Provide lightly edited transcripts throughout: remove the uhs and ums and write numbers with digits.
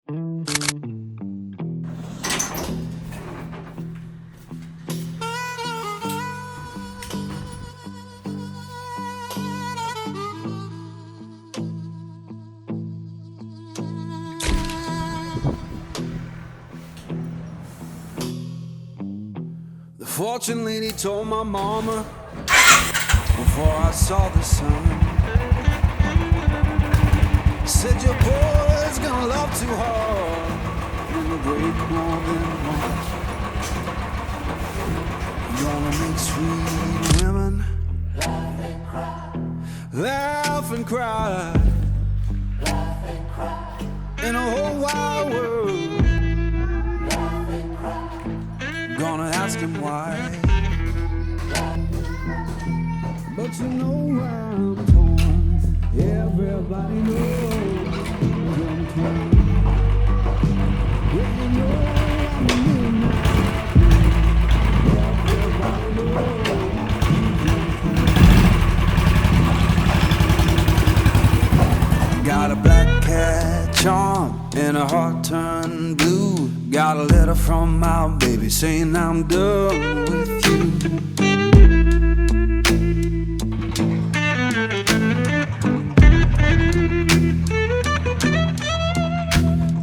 The fortune lady told my mama before I saw the sun, said your boy's gonna love too hard and will break more than once. You're gonna make sweet women laugh and cry, in a whole wide world. Gonna ask him why, but you know I'm torn. Everybody knows I'm torn. Yeah, you know I'm a midnight. Everybody knows I'm torn. Got a black cat charm and a heart turned blue. Got a letter from my baby saying I'm done with you.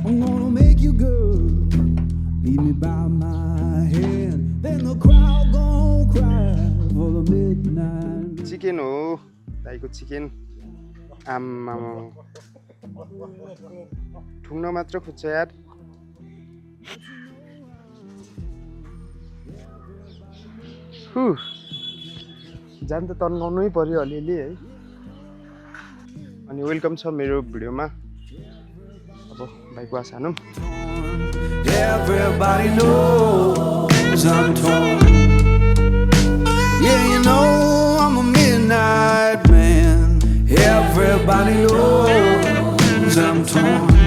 I'm gonna make you good, leave me by my hand, then the crowd gon' cry for the midnight. Chicken हो दाइको chicken आम्मा ठुङ्न मात्र खोज्छ यार जान त तन्काउनै पर्यो अलिअलि है अनि वेलकम छ मेरो भिडियोमा अब भाइको आश हानौँ Everybody knows I'm torn. Yeah, you know I'm a midnight man. Everybody knows I'm torn.